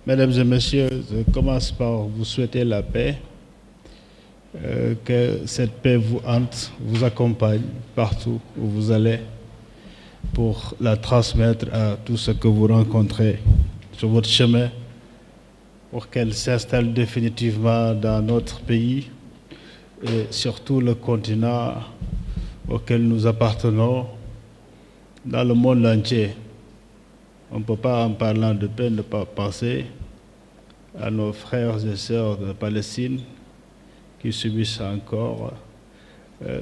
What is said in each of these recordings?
Mesdames et messieurs, je commence par vous souhaiter la paix, que cette paix vous hante, vous accompagne partout où vous allez pour la transmettre à tout ce que vous rencontrez sur votre chemin, pour qu'elle s'installe définitivement dans notre pays et surtout le continent auquel nous appartenons, dans le monde entier. On ne peut pas, en parlant de paix, ne pas penser à nos frères et sœurs de Palestine qui subissent encore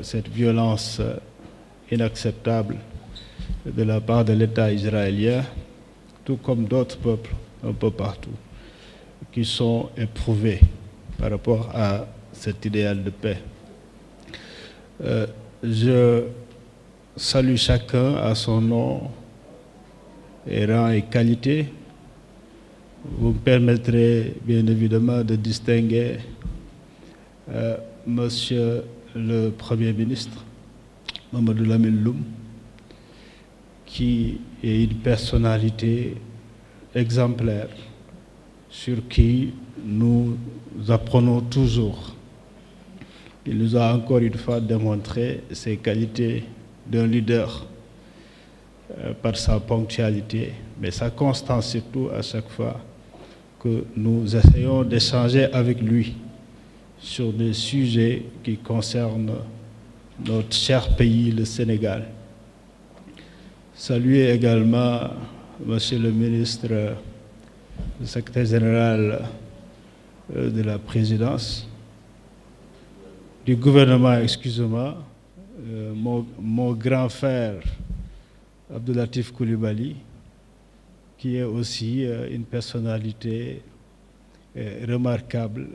cette violence inacceptable de la part de l'État israélien, tout comme d'autres peuples un peu partout, qui sont éprouvés par rapport à cet idéal de paix. Je salue chacun à son nom et rang et qualité. Vous me permettrez bien évidemment de distinguer Monsieur le Premier ministre, Mamadou Lamine Loum, qui est une personnalité exemplaire sur qui nous apprenons toujours. Il nous a encore une fois démontré ses qualités d'un leader par sa ponctualité, mais sa constance surtout à chaque fois que nous essayons d'échanger avec lui sur des sujets qui concernent notre cher pays, le Sénégal. Saluer également Monsieur le ministre, le secrétaire général de la présidence, du gouvernement, excusez-moi, mon grand frère Abdoulatif Coulibaly, qui est aussi une personnalité remarquable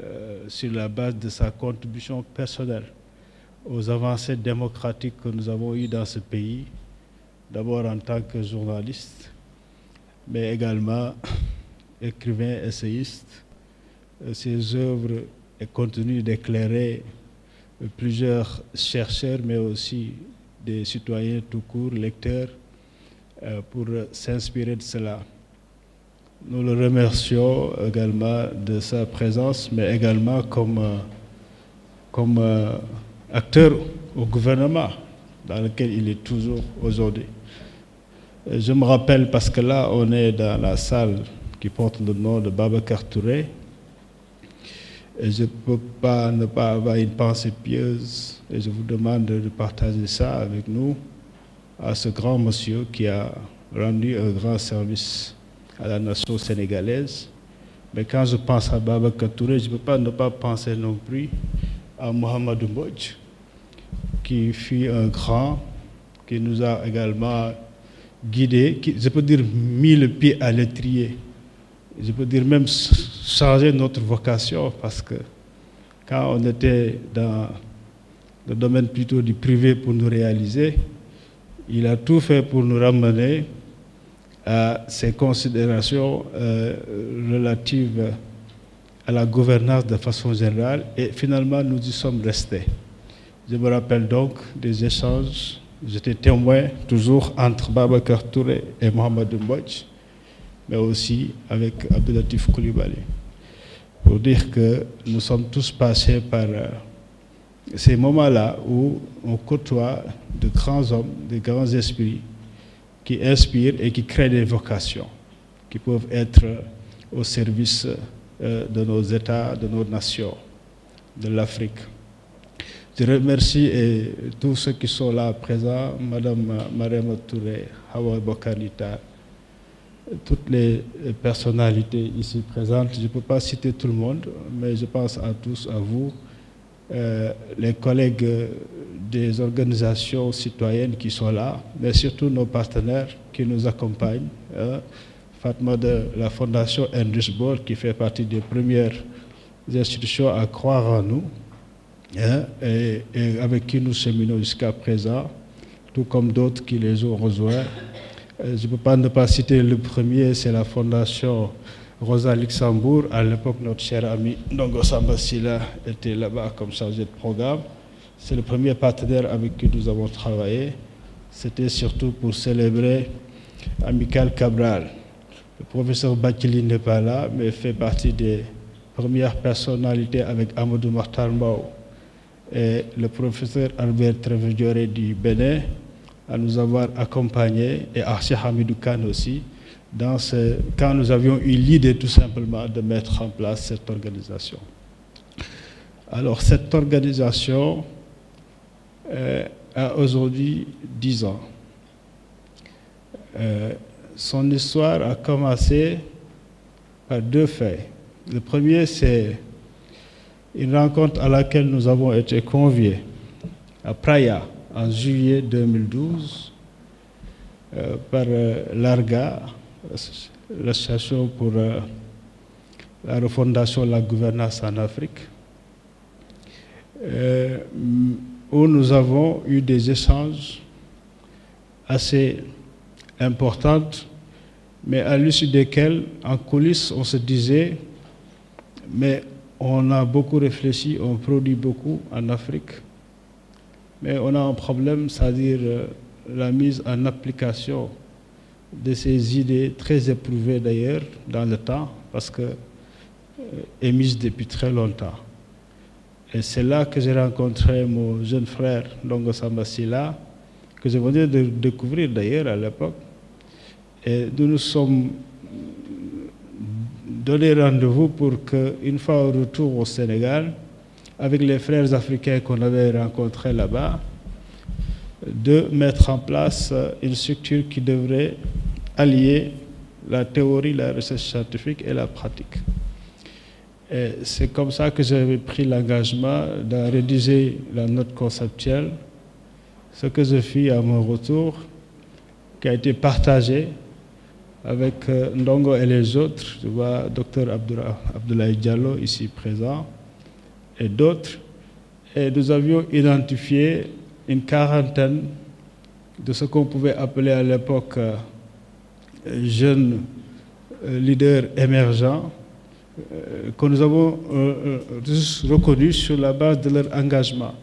sur la base de sa contribution personnelle aux avancées démocratiques que nous avons eues dans ce pays, d'abord en tant que journaliste, mais également écrivain, essayiste. Ses œuvres et continuent d'éclairer plusieurs chercheurs, mais aussi des citoyens tout court, lecteurs, pour s'inspirer de cela. Nous le remercions également de sa présence, mais également comme acteur au gouvernement dans lequel il est toujours aujourd'hui. Je me rappelle, parce que là, on est dans la salle qui porte le nom de Babacar Touré, et je ne peux pas ne pas avoir une pensée pieuse, et je vous demande de partager ça avec nous, à ce grand monsieur qui a rendu un grand service à la nation sénégalaise. Mais quand je pense à Babacar Touré, je ne peux pas ne pas penser non plus à Mohamedou Mbodj, qui fut un grand, qui nous a également guidés, qui, je peux dire, mis le pied à l'étrier. Je peux dire même changer notre vocation, parce que quand on était dans le domaine plutôt du privé pour nous réaliser, il a tout fait pour nous ramener à ces considérations relatives à la gouvernance de façon générale, et finalement nous y sommes restés. Je me rappelle donc des échanges, j'étais témoin toujours entre Babacar Touré et Mohamedou Mbodj, mais aussi avec Abdoulatif Coulibaly, pour dire que nous sommes tous passés par ces moments-là où on côtoie de grands hommes, de grands esprits qui inspirent et qui créent des vocations qui peuvent être au service de nos États, de nos nations, de l'Afrique. Je remercie tous ceux qui sont là présents, Madame Mariama Touré, Hawa Bokanita, toutes les personnalités ici présentes. Je ne peux pas citer tout le monde, mais je pense à tous, à vous, les collègues des organisations citoyennes qui sont là, mais surtout nos partenaires qui nous accompagnent. Fatma de la Fondation Endusbor, qui fait partie des premières institutions à croire en nous, et avec qui nous cheminons jusqu'à présent, tout comme d'autres qui les ont rejoints. Je ne peux pas ne pas citer le premier, c'est la Fondation Rosa Luxembourg. À l'époque, notre cher ami Ndongo Samba Sylla était là-bas comme chargé de programme. C'est le premier partenaire avec qui nous avons travaillé. C'était surtout pour célébrer Amical Cabral, Le professeur Bathily n'est pas là, mais fait partie des premières personnalités avec Amadou Mahtar Mbow et le professeur Albert Trevedioré du Bénin à nous avoir accompagnés, et Arsi Hamidou Khan aussi, quand nous avions eu l'idée tout simplement de mettre en place cette organisation. Alors cette organisation a aujourd'hui 10 ans. Son histoire a commencé par 2 faits. Le premier, c'est une rencontre à laquelle nous avons été conviés à Praia en juillet 2012 par l'ARGA, l'association pour la refondation de la gouvernance en Afrique, où nous avons eu des échanges assez importants, mais à l'issue desquels, en coulisses, on se disait, mais on a beaucoup réfléchi, on produit beaucoup en Afrique, mais on a un problème, c'est-à-dire la mise en application de ces idées très éprouvées d'ailleurs dans le temps, parce que émises depuis très longtemps. Et c'est là que j'ai rencontré mon jeune frère Ndongo Samba Sylla, que je venais de découvrir d'ailleurs à l'époque. Et nous nous sommes donné rendez-vous pour qu'une fois au retour au Sénégal, avec les frères africains qu'on avait rencontrés là-bas, de mettre en place une structure qui devrait allier la théorie, la recherche scientifique et la pratique. Et c'est comme ça que j'avais pris l'engagement de rédiger la note conceptuelle, ce que je fis à mon retour, qui a été partagé avec Ndongo et les autres, je vois Dr Abdoulaye Diallo ici présent, et d'autres, et nous avions identifié une quarantaine de ce qu'on pouvait appeler à l'époque jeunes leaders émergents, que nous avons reconnus sur la base de leur engagement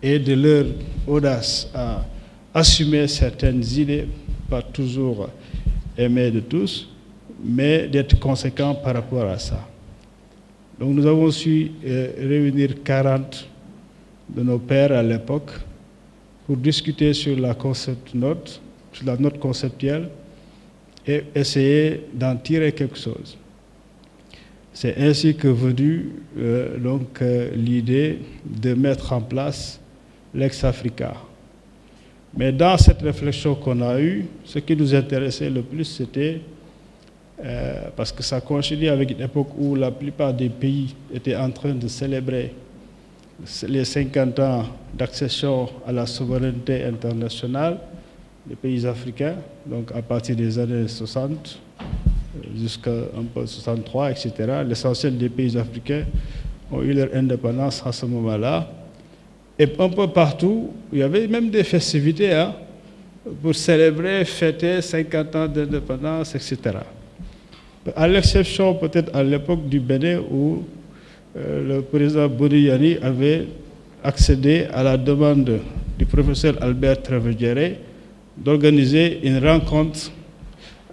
et de leur audace à assumer certaines idées, pas toujours aimées de tous, mais d'être conséquents par rapport à ça. Donc nous avons su réunir 40 de nos pairs à l'époque pour discuter sur la note conceptuelle et essayer d'en tirer quelque chose. C'est ainsi que venue l'idée de mettre en place l'ex-Africa. Mais dans cette réflexion qu'on a eue, ce qui nous intéressait le plus, c'était, parce que ça coïncidait avec une époque où la plupart des pays étaient en train de célébrer les 50 ans d'accession à la souveraineté internationale des pays africains, donc à partir des années 60, jusqu'à un peu 63, etc. L'essentiel des pays africains ont eu leur indépendance à ce moment-là. Et un peu partout, il y avait même des festivités pour célébrer, fêter 50 ans d'indépendance, etc. À l'exception peut-être à l'époque du Bénin où le président Boudiyani avait accédé à la demande du professeur Albert Trevedioré d'organiser une rencontre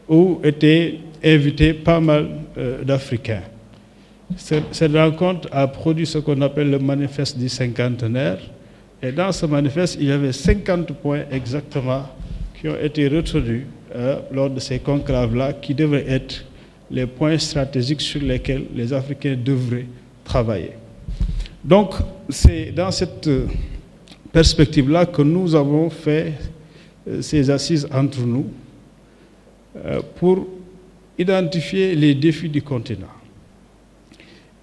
où étaient invités pas mal d'Africains. Cette rencontre a produit ce qu'on appelle le manifeste du cinquantenaire. Et dans ce manifeste, il y avait 50 points exactement qui ont été retenus lors de ces conclaves-là, qui devraient être les points stratégiques sur lesquels les Africains devraient travailler. Donc, c'est dans cette perspective-là que nous avons fait ces assises entre nous pour identifier les défis du continent.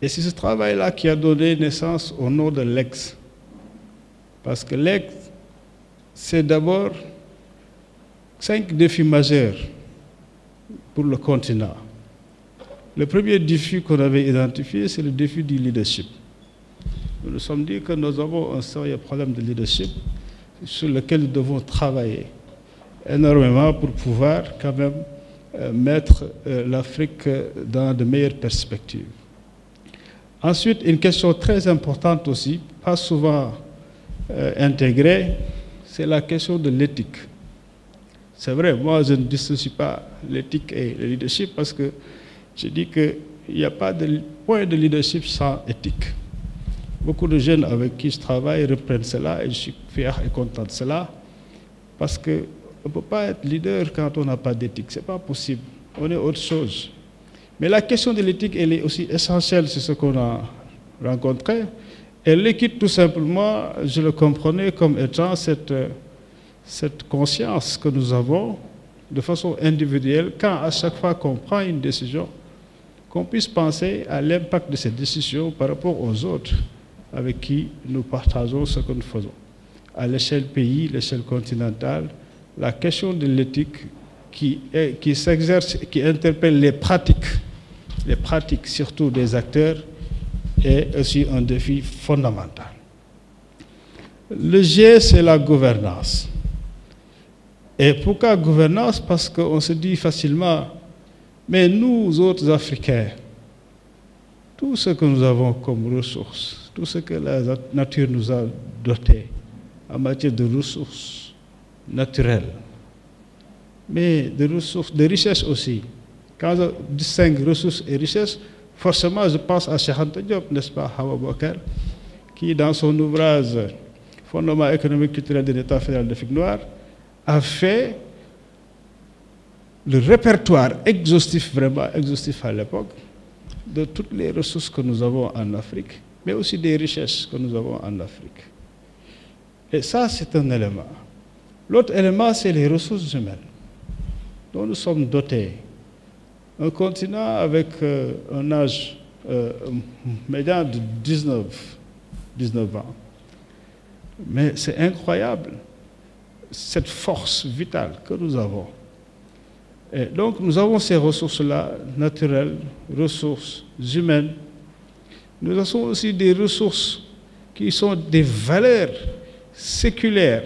Et c'est ce travail-là qui a donné naissance au nom de l'Ex. Parce que l'Ex, c'est d'abord 5 défis majeurs pour le continent. Le premier défi qu'on avait identifié, c'est le défi du leadership. Nous nous sommes dit que nous avons un sérieux problème de leadership sur lequel nous devons travailler énormément pour pouvoir quand même mettre l'Afrique dans de meilleures perspectives. Ensuite, une question très importante aussi, pas souvent intégrée, c'est la question de l'éthique. C'est vrai, moi je ne dissocie pas l'éthique et le leadership parce que je dis qu'il n'y a pas de point de leadership sans éthique. Beaucoup de jeunes avec qui je travaille reprennent cela et je suis fier et content de cela parce qu'on ne peut pas être leader quand on n'a pas d'éthique. Ce n'est pas possible. On est autre chose. Mais la question de l'éthique, elle est aussi essentielle, c'est ce qu'on a rencontré. Et l'éthique, tout simplement, je le comprenais comme étant cette conscience que nous avons de façon individuelle, quand à chaque fois qu'on prend une décision, qu'on puisse penser à l'impact de cette décision par rapport aux autres avec qui nous partageons ce que nous faisons. À l'échelle pays, l'échelle continentale, la question de l'éthique qui s'exerce, qui interpelle les pratiques surtout des acteurs, est aussi un défi fondamental. Le G, c'est la gouvernance. Et pourquoi gouvernance? Parce qu'on se dit facilement, mais nous autres Africains, tout ce que nous avons comme ressources, tout ce que la nature nous a doté en matière de ressources naturelles, mais de richesses aussi. Quand je distingue ressources et richesses, forcément je pense à Cheikh Anta Diop, n'est-ce pas, Hawa Bokar, qui dans son ouvrage Fondement économique culturel de l'État fédéral d'Afrique noire a fait le répertoire exhaustif, vraiment exhaustif à l'époque, de toutes les ressources que nous avons en Afrique, mais aussi des richesses que nous avons en Afrique. Et ça, c'est un élément. L'autre élément, c'est les ressources humaines dont nous sommes dotés. Un continent avec un âge médian de 19 ans. Mais c'est incroyable, cette force vitale que nous avons. Et donc nous avons ces ressources-là, naturelles, ressources humaines. Nous avons aussi des ressources qui sont des valeurs séculaires,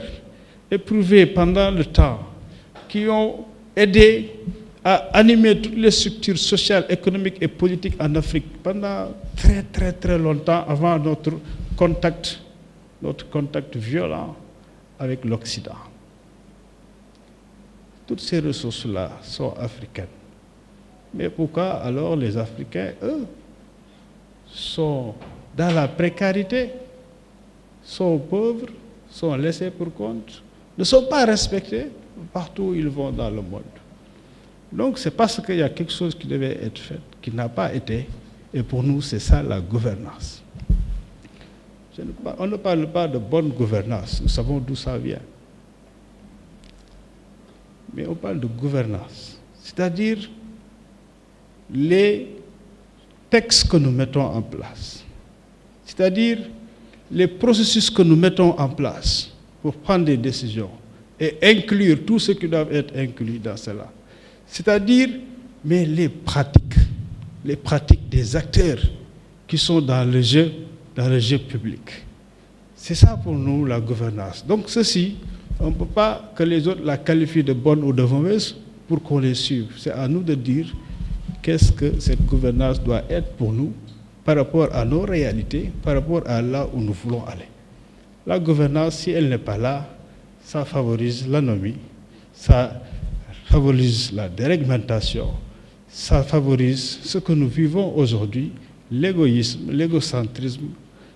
éprouvées pendant le temps, qui ont aidé à animer toutes les structures sociales, économiques et politiques en Afrique pendant très longtemps avant notre contact violent avec l'Occident. Toutes ces ressources-là sont africaines. Mais pourquoi alors les Africains, eux, sont dans la précarité, sont pauvres, sont laissés pour compte, ne sont pas respectés partout où ils vont dans le monde? Donc c'est parce qu'il y a quelque chose qui devait être fait, qui n'a pas été, et pour nous c'est ça la gouvernance. On ne parle pas de bonne gouvernance, nous savons d'où ça vient. Mais on parle de gouvernance, c'est-à-dire les textes que nous mettons en place, c'est-à-dire les processus que nous mettons en place pour prendre des décisions et inclure tout ce qui doit être inclus dans cela. C'est-à-dire, mais les pratiques des acteurs qui sont dans le jeu public. C'est ça pour nous la gouvernance. Donc ceci, on ne peut pas que les autres la qualifient de bonne ou de mauvaise pour qu'on les suive. C'est à nous de dire qu'est-ce que cette gouvernance doit être pour nous par rapport à nos réalités, par rapport à là où nous voulons aller. La gouvernance, si elle n'est pas là, ça favorise l'anomie, ça favorise la déréglementation, ça favorise ce que nous vivons aujourd'hui, l'égoïsme, l'égocentrisme,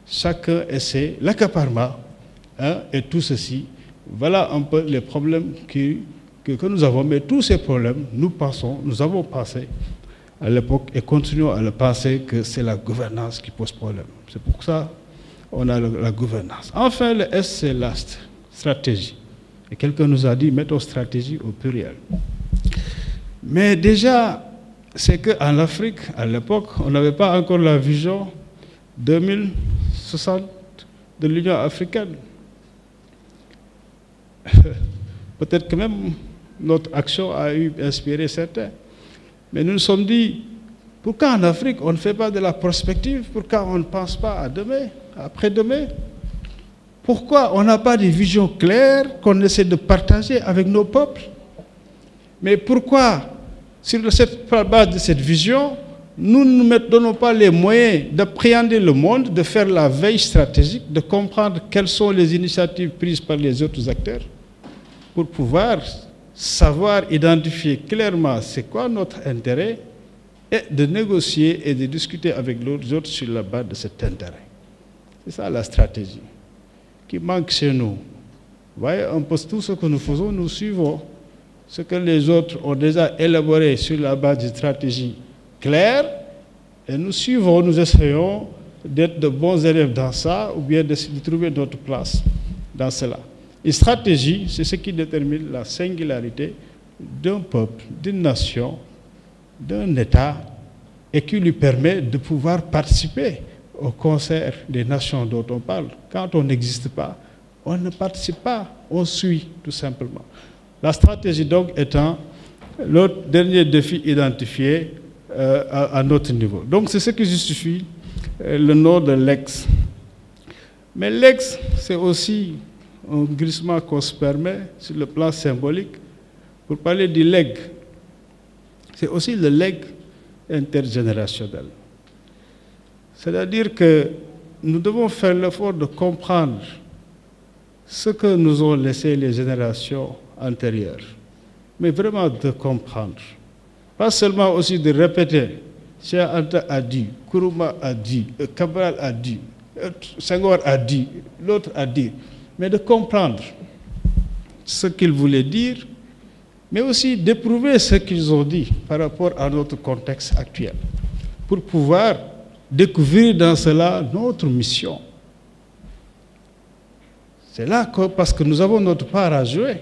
chacun essaie, l'accaparement, et tout ceci. Voilà un peu les problèmes que nous avons. Mais tous ces problèmes, nous avons pensé à l'époque et continuons à le penser que c'est la gouvernance qui pose problème. C'est pour ça qu'on a la gouvernance. Enfin, le S, c'est la stratégie. Et quelqu'un nous a dit, mettons stratégie au pluriel. Mais déjà, c'est qu'en Afrique, à l'époque, on n'avait pas encore la vision 2060 de l'Union africaine. Peut-être que même notre action a inspiré certains. Mais nous nous sommes dit, pourquoi en Afrique on ne fait pas de la prospective? Pourquoi on ne pense pas à demain, après-demain? Pourquoi on n'a pas de vision claire qu'on essaie de partager avec nos peuples? Mais pourquoi, sur la base de cette vision, nous ne nous donnons pas les moyens d'appréhender le monde, de faire la veille stratégique, de comprendre quelles sont les initiatives prises par les autres acteurs pour pouvoir savoir identifier clairement c'est quoi notre intérêt et de négocier et de discuter avec les autres sur la base de cet intérêt. C'est ça la stratégie qui manque chez nous. Vous voyez, un peu tout ce que nous faisons, nous suivons ce que les autres ont déjà élaboré sur la base d'une stratégie claire et nous suivons, nous essayons d'être de bons élèves dans ça ou bien de trouver notre place dans cela. Une stratégie, c'est ce qui détermine la singularité d'un peuple, d'une nation, d'un État et qui lui permet de pouvoir participer au concert des nations dont on parle. Quand on n'existe pas, on ne participe pas, on suit tout simplement. La stratégie donc étant l'autre dernier défi identifié à notre niveau. Donc c'est ce qui justifie le nom de l'ex. Mais l'ex, c'est aussi un glissement qu'on se permet sur le plan symbolique pour parler du legs. C'est aussi le legs intergénérationnel. C'est-à-dire que nous devons faire l'effort de comprendre ce que nous ont laissé les générations antérieures, mais vraiment de comprendre. Pas seulement aussi de répéter, Cheikh Anta a dit, Kourouma a dit, Cabral a dit, Senghor a dit, l'autre a dit, mais de comprendre ce qu'ils voulaient dire, mais aussi d'éprouver ce qu'ils ont dit par rapport à notre contexte actuel, pour pouvoir découvrir dans cela notre mission. C'est là que, parce que nous avons notre part à jouer.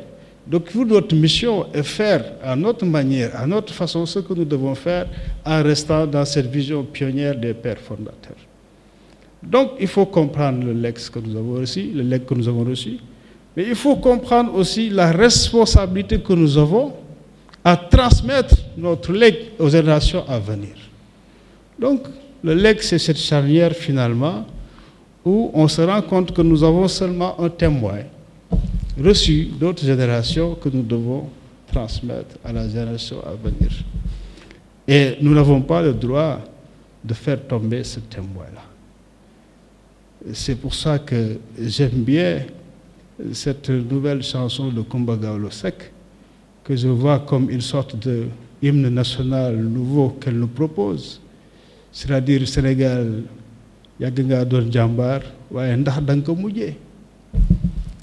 Donc, notre mission est faire à notre manière, à notre façon, ce que nous devons faire en restant dans cette vision pionnière des pères fondateurs. Donc, il faut comprendre le legs que nous avons reçu, mais il faut comprendre aussi la responsabilité que nous avons à transmettre notre legs aux générations à venir. Donc, le legs, c'est cette charnière finalement où on se rend compte que nous avons seulement un témoin reçu d'autres générations que nous devons transmettre à la génération à venir. Et nous n'avons pas le droit de faire tomber ce témoin-là. C'est pour ça que j'aime bien cette nouvelle chanson de Kumba Gawlo Seck, que je vois comme une sorte d'hymne national nouveau qu'elle nous propose. C'est-à-dire, Sénégal, yàgg nga doon jàmbaar waaye ndax da nga ko mujjee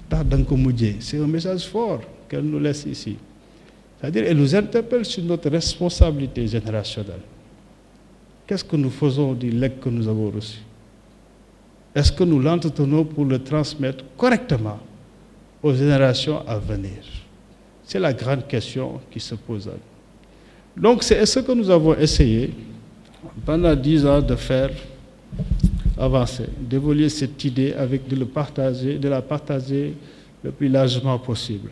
ndax da nga ko mujjee. C'est un message fort qu'elle nous laisse ici. C'est-à-dire, elle nous interpelle sur notre responsabilité générationnelle. Qu'est-ce que nous faisons du legs que nous avons reçu? Est-ce que nous l'entretenons pour le transmettre correctement aux générations à venir? C'est la grande question qui se pose à nous. Donc, c'est ce que nous avons essayé pendant 10 ans de faire avancer, d'évoluer cette idée avec de la partager le plus largement possible.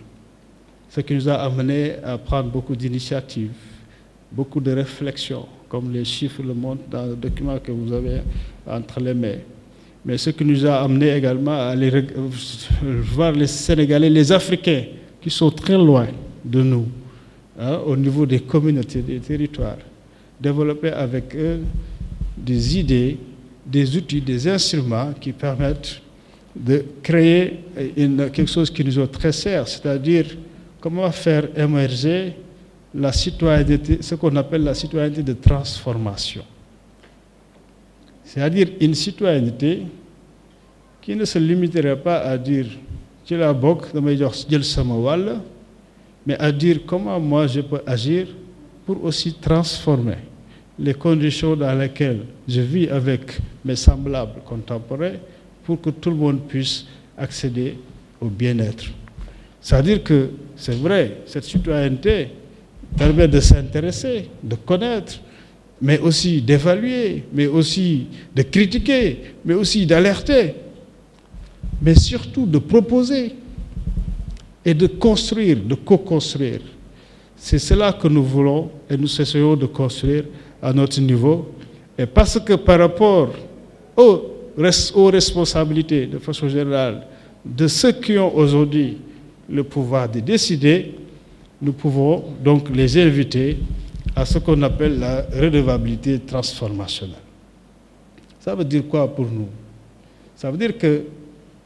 Ce qui nous a amené à prendre beaucoup d'initiatives, beaucoup de réflexions, comme les chiffres le montrent dans le document que vous avez entre les mains. Mais ce qui nous a amené également à aller voir les Sénégalais, les Africains, qui sont très loin de nous, au niveau des communautés, des territoires, développer avec eux des idées, des outils, des instruments qui permettent de créer quelque chose qui nous est très cher, c'est-à-dire comment faire émerger la citoyenneté, ce qu'on appelle la citoyenneté de transformation. C'est-à-dire une citoyenneté qui ne se limiterait pas à dire « ci la bokk damay jox jël sama wàll », mais à dire comment moi je peux agir pour aussi transformer les conditions dans lesquelles je vis avec mes semblables contemporains pour que tout le monde puisse accéder au bien-être. C'est-à-dire que c'est vrai, cette citoyenneté permet de s'intéresser, de connaître, mais aussi d'évaluer, mais aussi de critiquer, mais aussi d'alerter, mais surtout de proposer et de construire, de co-construire. C'est cela que nous voulons et nous essayons de construire à notre niveau. Et parce que par rapport aux responsabilités de façon générale de ceux qui ont aujourd'hui le pouvoir de décider, nous pouvons donc les inviter à ce qu'on appelle la redevabilité transformationnelle. Ça veut dire quoi pour nous? Ça veut dire que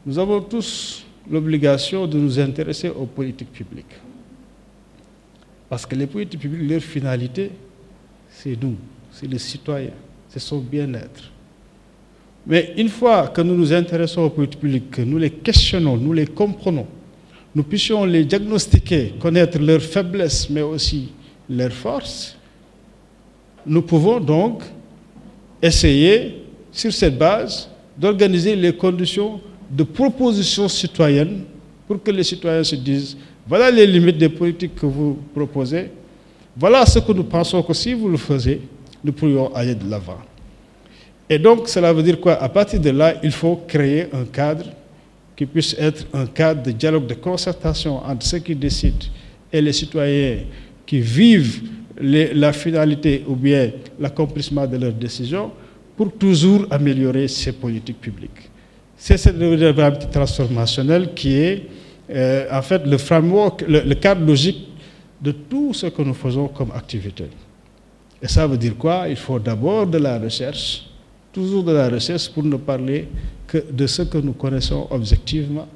nous avons tous l'obligation de nous intéresser aux politiques publiques. Parce que les politiques publiques, leur finalité, c'est nous, c'est les citoyens, c'est son bien-être. Mais une fois que nous nous intéressons aux politiques publiques, que nous les questionnons, nous les comprenons, nous puissions les diagnostiquer, connaître leurs faiblesses, mais aussi leurs forces, nous pouvons donc essayer, sur cette base, d'organiser les conditions de proposition citoyenne pour que les citoyens se disent voilà les limites des politiques que vous proposez, voilà ce que nous pensons que si vous le faisiez, nous pourrions aller de l'avant. Et donc, cela veut dire quoi? À partir de là, il faut créer un cadre qui puisse être un cadre de dialogue, de concertation entre ceux qui décident et les citoyens qui vivent la finalité ou bien l'accomplissement de leurs décisions pour toujours améliorer ces politiques publiques. C'est cette réalité transformationnelle qui est en fait le framework, le cadre logique de tout ce que nous faisons comme activité. Et ça veut dire quoi? Il faut d'abord de la recherche, toujours de la recherche pour ne parler que de ce que nous connaissons objectivement.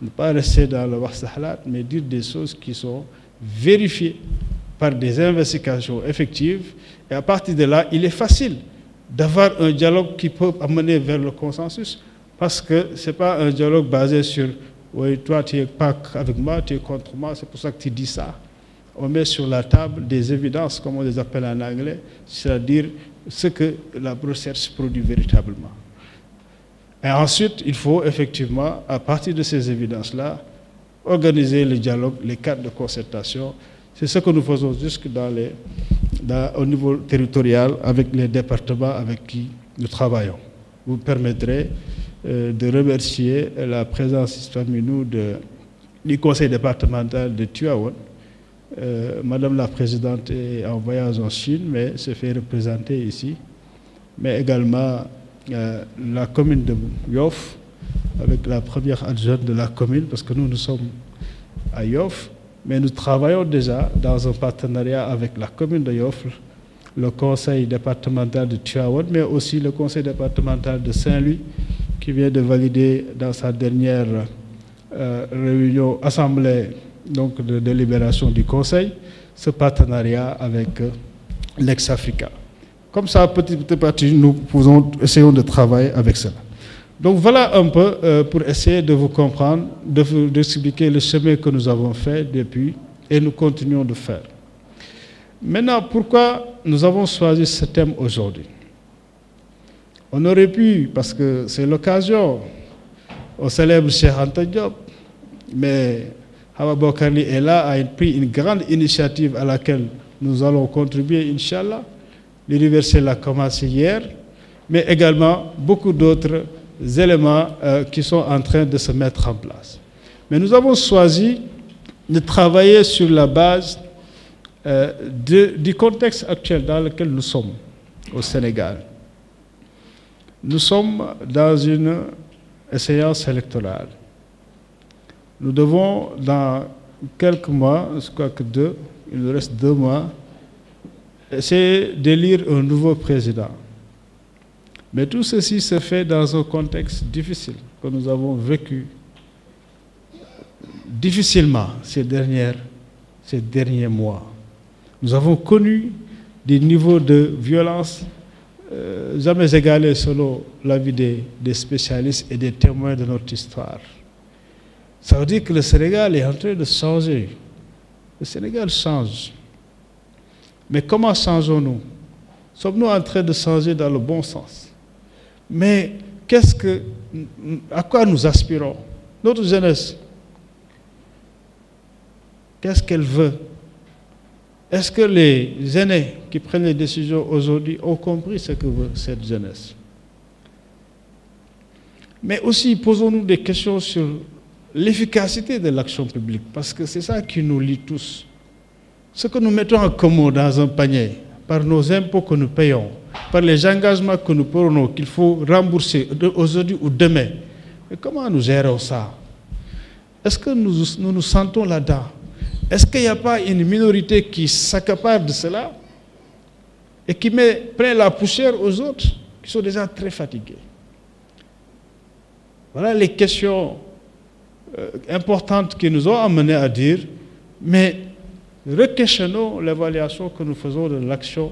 Ne pas rester dans le wastahlat, mais dire des choses qui sont vérifiées par des investigations effectives. Et à partir de là, il est facile d'avoir un dialogue qui peut amener vers le consensus, parce que ce n'est pas un dialogue basé sur « oui, toi tu n'es pas avec moi, tu es contre moi, c'est pour ça que tu dis ça ». On met sur la table des évidences, comme on les appelle en anglais, c'est-à-dire ce que la recherche produit véritablement. Et ensuite, il faut effectivement, à partir de ces évidences-là, organiser le dialogue, les cadres de concertation. C'est ce que nous faisons jusque au niveau territorial avec les départements avec qui nous travaillons. Vous me permettrez de remercier la présence parmi nous du conseil départemental de Tivaouane. Madame la présidente est en voyage en Chine, mais se fait représenter ici. Mais également la commune de Yoff, avec la première adjointe de la commune, parce que nous sommes à Yoff, mais nous travaillons déjà dans un partenariat avec la commune de Yoff, le conseil départemental de Tivaouane, mais aussi le conseil départemental de Saint-Louis, qui vient de valider dans sa dernière réunion, assemblée donc, de délibération du conseil, ce partenariat avec l'ex-Africa. Comme ça, petit à petit, nous essayons de travailler avec cela. Donc voilà un peu pour essayer de vous comprendre, d'expliquer le chemin que nous avons fait depuis et nous continuons de faire. Maintenant, pourquoi nous avons choisi ce thème aujourd'hui? On aurait pu, parce que c'est l'occasion, on célèbre Cheikh Anta Diop, mais Hawa Bokarni est là, a pris une grande initiative à laquelle nous allons contribuer, Inch'Allah. L'université l'a commencé hier, mais également beaucoup d'autres éléments qui sont en train de se mettre en place. Mais nous avons choisi de travailler sur la base du contexte actuel dans lequel nous sommes au Sénégal. Nous sommes dans une séance électorale. Nous devons, dans quelques mois, je crois que il nous reste 2 mois, essayer d'élire un nouveau président. Mais tout ceci se fait dans un contexte difficile que nous avons vécu difficilement ces derniers mois. Nous avons connu des niveaux de violence jamais égalés selon l'avis des spécialistes et des témoins de notre histoire. Ça veut dire que le Sénégal est en train de changer. Le Sénégal change. Mais comment changeons-nous? Sommes-nous en train de changer dans le bon sens? Mais à quoi nous aspirons? Notre jeunesse, qu'est-ce qu'elle veut? Est-ce que les aînés qui prennent les décisions aujourd'hui ont compris ce que veut cette jeunesse? Mais aussi, posons-nous des questions sur l'efficacité de l'action publique, parce que c'est ça qui nous lie tous. Ce que nous mettons en commun dans un panier, par nos impôts que nous payons, par les engagements que nous prenons, qu'il faut rembourser aujourd'hui ou demain. Mais comment nous gérons ça? Est-ce que nous nous sentons là-dedans? Est-ce qu'il n'y a pas une minorité qui s'accapare de cela et qui prend la poussière aux autres qui sont déjà très fatigués? Voilà les questions importantes qui nous ont amenés à dire, mais Requestionnons l'évaluation que nous faisons de l'action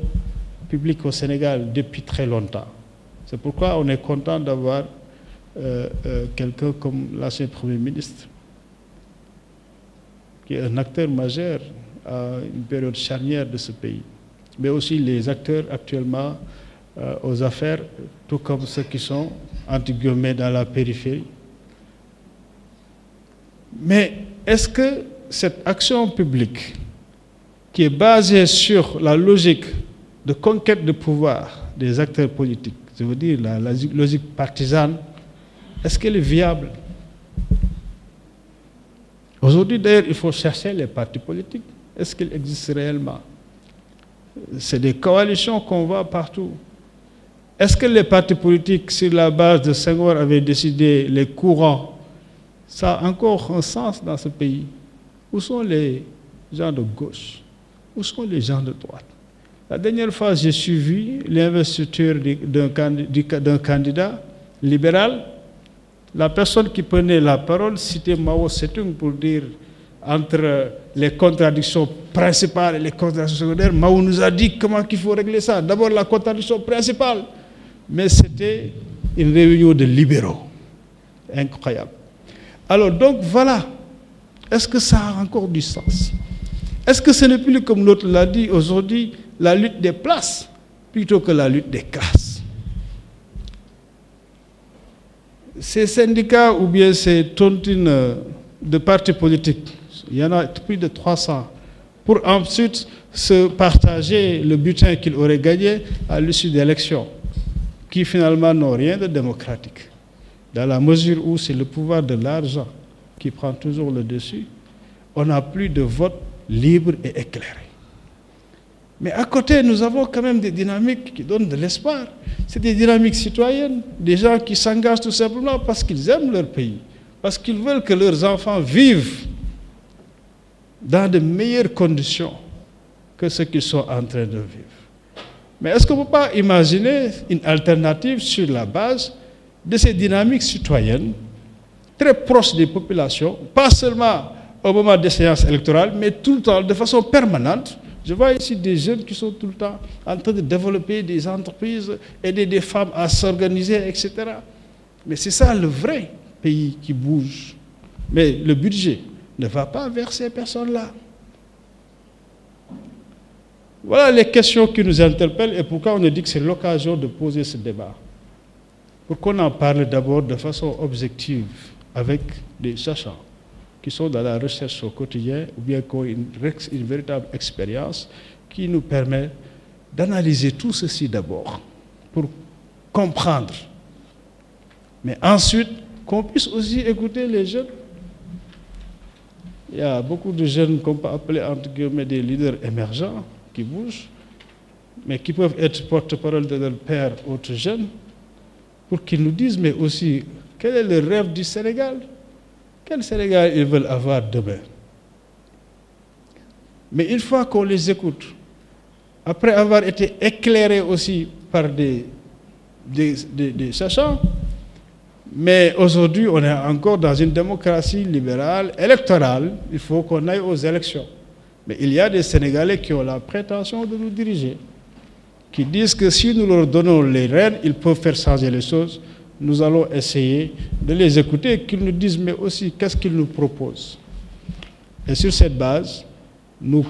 publique au Sénégal depuis très longtemps. C'est pourquoi on est content d'avoir quelqu'un comme l'ancien Premier ministre, qui est un acteur majeur à une période charnière de ce pays, mais aussi les acteurs actuellement aux affaires, tout comme ceux qui sont, entre guillemets, dans la périphérie. Mais est-ce que cette action publique, qui est basée sur la logique de conquête de pouvoir des acteurs politiques, je veux dire la logique partisane, est-ce qu'elle est viable? Aujourd'hui, d'ailleurs, il faut chercher les partis politiques. Est-ce qu'ils existent réellement? C'est des coalitions qu'on voit partout. Est-ce que les partis politiques, sur la base de Senghor, avaient décidé les courants? Ça a encore un sens dans ce pays. Où sont les gens de gauche? Où sont les gens de droite? La dernière fois, j'ai suivi l'investiture d'un candidat libéral. La personne qui prenait la parole citait Mao Tse-tung pour dire, entre les contradictions principales et les contradictions secondaires, Mao nous a dit comment il faut régler ça. D'abord la contradiction principale, mais c'était une réunion de libéraux. Incroyable. Alors donc voilà, est-ce que ça a encore du sens? Est-ce que ce n'est plus, comme l'autre l'a dit aujourd'hui, la lutte des places plutôt que la lutte des classes? Ces syndicats ou bien ces tontines de partis politiques, il y en a plus de 300, pour ensuite se partager le butin qu'ils auraient gagné à l'issue d'élections, qui finalement n'ont rien de démocratique, dans la mesure où c'est le pouvoir de l'argent qui prend toujours le dessus. On n'a plus de vote libre et éclairé. Mais à côté, nous avons quand même des dynamiques qui donnent de l'espoir. C'est des dynamiques citoyennes, des gens qui s'engagent tout simplement parce qu'ils aiment leur pays, parce qu'ils veulent que leurs enfants vivent dans de meilleures conditions que ce qu'ils sont en train de vivre. Mais est-ce qu'on ne peut pas imaginer une alternative sur la base de ces dynamiques citoyennes, très proches des populations, pas seulement au moment des séances électorales, mais tout le temps, de façon permanente? Je vois ici des jeunes qui sont tout le temps en train de développer des entreprises, aider des femmes à s'organiser, etc. Mais c'est ça le vrai pays qui bouge. Mais le budget ne va pas vers ces personnes-là. Voilà les questions qui nous interpellent et pourquoi on a dit que c'est l'occasion de poser ce débat. Pour qu'on en parle d'abord de façon objective avec des chercheurs qui sont dans la recherche au quotidien, ou bien qui ont une véritable expérience qui nous permet d'analyser tout ceci d'abord, pour comprendre. Mais ensuite, qu'on puisse aussi écouter les jeunes. Il y a beaucoup de jeunes qu'on peut appeler entre guillemets des leaders émergents qui bougent, mais qui peuvent être porte-parole de leur père, autres jeunes, pour qu'ils nous disent, mais aussi, quel est le rêve du Sénégal? Quel Sénégal ils veulent avoir demain? Mais une fois qu'on les écoute, après avoir été éclairés aussi par des chercheurs, mais aujourd'hui on est encore dans une démocratie libérale, électorale, il faut qu'on aille aux élections. Mais il y a des Sénégalais qui ont la prétention de nous diriger, qui disent que si nous leur donnons les rênes, ils peuvent faire changer les choses. Nous allons essayer de les écouter, qu'ils nous disent, mais aussi qu'est-ce qu'ils nous proposent. Et sur cette base, nous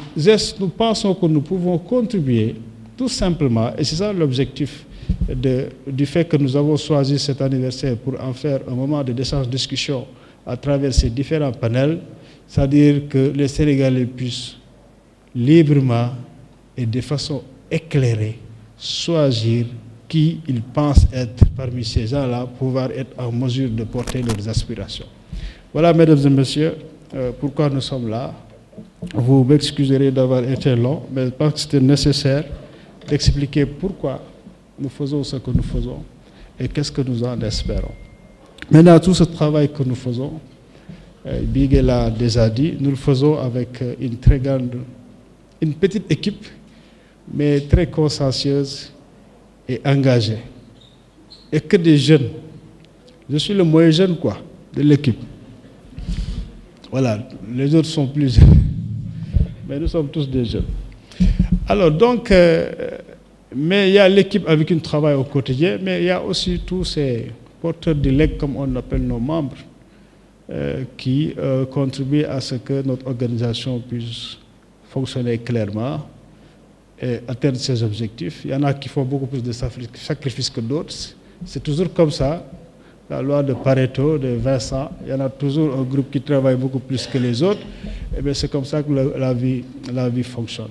pensons que nous pouvons contribuer tout simplement, et c'est ça l'objectif du fait que nous avons choisi cet anniversaire pour en faire un moment d'échange, de discussion à travers ces différents panels, c'est-à-dire que les Sénégalais puissent librement et de façon éclairée choisir qui ils pensent être parmi ces gens-là, pouvoir être en mesure de porter leurs aspirations. Voilà, mesdames et messieurs, pourquoi nous sommes là. Vous m'excuserez d'avoir été long, mais je pense que c'était nécessaire d'expliquer pourquoi nous faisons ce que nous faisons et qu'est-ce que nous en espérons. Maintenant, tout ce travail que nous faisons, Bigué l'a déjà dit, nous le faisons avec une petite équipe, mais très consciencieuse et engagée. Et que des jeunes. Je suis le moins jeune, de l'équipe. Voilà, les autres sont plus jeunes. mais nous sommes tous des jeunes. Alors donc, mais il y a l'équipe avec qui on travaille au quotidien, mais il y a aussi tous ces porteurs de legs, comme on appelle nos membres, qui contribuent à ce que notre organisation puisse fonctionner clairement et atteindre ses objectifs. Il y en a qui font beaucoup plus de sacrifices que d'autres. C'est toujours comme ça. La loi de Pareto, de Vincent, il y en a toujours un groupe qui travaille beaucoup plus que les autres. Et bien c'est comme ça que la vie fonctionne.